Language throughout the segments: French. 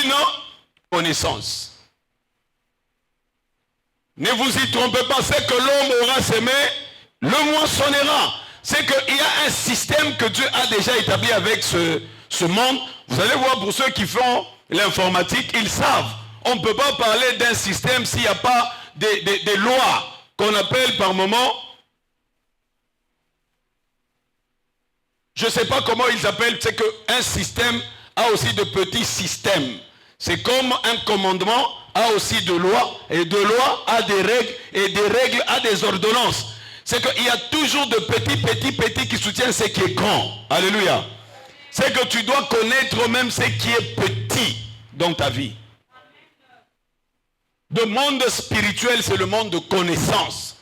une connaissance. Ne vous y trompez pas, c'est que l'homme aura semé, le moissonnera. C'est qu'il y a un système que Dieu a déjà établi avec ce monde. Vous allez voir, pour ceux qui font l'informatique, ils savent. On ne peut pas parler d'un système s'il n'y a pas des lois qu'on appelle par moment. Je ne sais pas comment ils appellent, c'est qu'un système a aussi de petits systèmes. C'est comme un commandement a aussi de lois, et de lois a des règles, et des règles a des ordonnances. C'est qu'il y a toujours de petits qui soutiennent ce qui est grand. Alléluia. C'est que tu dois connaître même ce qui est petit dans ta vie. Le monde spirituel, c'est le monde de connaissance.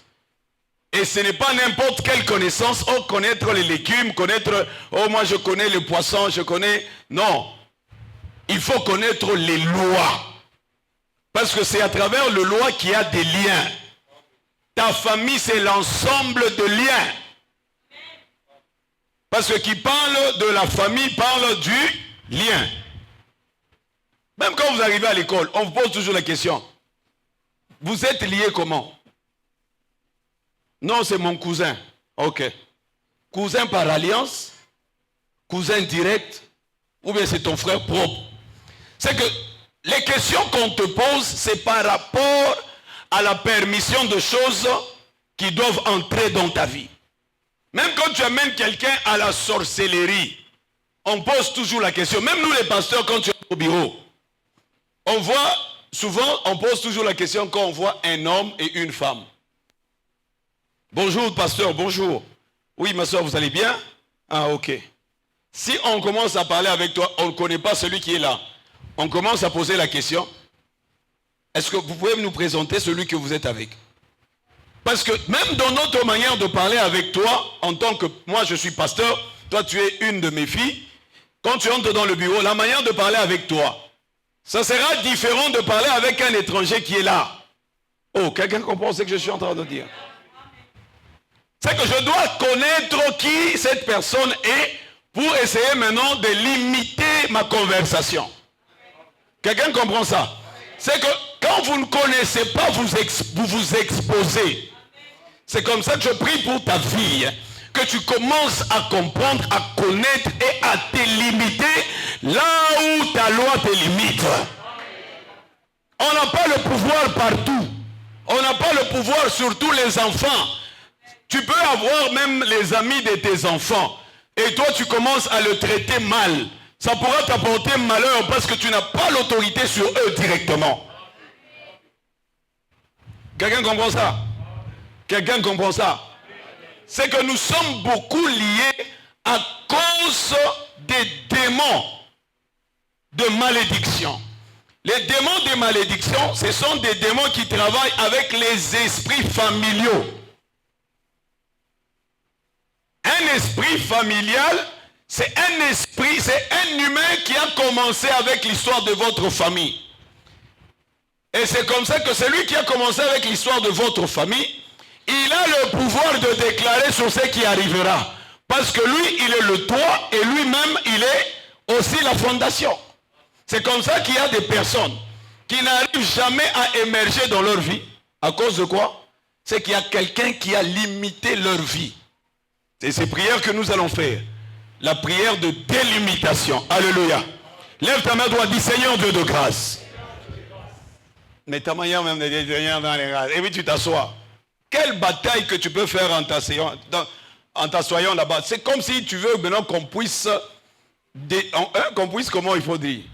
Et ce n'est pas n'importe quelle connaissance. Oh, connaître les légumes, connaître... Oh, moi je connais les poissons, je connais... Non. Il faut connaître les lois. Parce que c'est à travers les lois qu'il y a des liens. Ta famille, c'est l'ensemble de liens. Parce que qui parle de la famille parle du lien. Même quand vous arrivez à l'école, on vous pose toujours la question. Vous êtes liés comment? Non, c'est mon cousin. Ok. Cousin par alliance? Cousin direct? Ou bien c'est ton frère propre? C'est que les questions qu'on te pose, c'est par rapport à la permission de choses qui doivent entrer dans ta vie. Même quand tu amènes quelqu'un à la sorcellerie, on pose toujours la question. Même nous les pasteurs, quand tu es au bureau, on voit, souvent, on pose toujours la question quand on voit un homme et une femme. Bonjour pasteur, bonjour. Oui ma soeur, vous allez bien? Ah ok. Si on commence à parler avec toi, on ne connaît pas celui qui est là. On commence à poser la question. Est-ce que vous pouvez nous présenter celui que vous êtes avec? Parce que même dans notre manière de parler avec toi, en tant que moi je suis pasteur, toi tu es une de mes filles, quand tu entres dans le bureau, la manière de parler avec toi, ça sera différent de parler avec un étranger qui est là. Oh, quelqu'un comprend ce que je suis en train de dire? C'est que je dois connaître qui cette personne est pour essayer maintenant de limiter ma conversation. Quelqu'un comprend ça? C'est que quand vous ne connaissez pas, vous vous exposez. C'est comme ça que je prie pour ta vie. Que tu commences à comprendre, à connaître et à te limiter là où ta loi te limite. On n'a pas le pouvoir partout. On n'a pas le pouvoir sur tous les enfants. Tu peux avoir même les amis de tes enfants. Et toi, tu commences à le traiter mal. Ça pourra t'apporter malheur parce que tu n'as pas l'autorité sur eux directement. Quelqu'un comprend ça? Quelqu'un comprend ça? C'est que nous sommes beaucoup liés à cause des démons de malédiction. Les démons de malédiction, ce sont des démons qui travaillent avec les esprits familiaux. Un esprit familial, c'est un esprit, c'est un humain qui a commencé avec l'histoire de votre famille. Et c'est comme ça que celui qui a commencé avec l'histoire de votre famille, il a le pouvoir de déclarer sur ce qui arrivera. Parce que lui, il est le toit et lui-même, il est aussi la fondation. C'est comme ça qu'il y a des personnes qui n'arrivent jamais à émerger dans leur vie. À cause de quoi? C'est qu'il y a quelqu'un qui a limité leur vie. C'est ces prières que nous allons faire. La prière de délimitation. Alléluia. Lève ta main droite, dis Seigneur Dieu de grâce. Mais ta manière même de dire Seigneur dans les grâces. Et puis tu t'assois. Quelle bataille que tu peux faire en t'assoyant là-bas. C'est comme si tu veux maintenant qu'on puisse, comment il faut dire,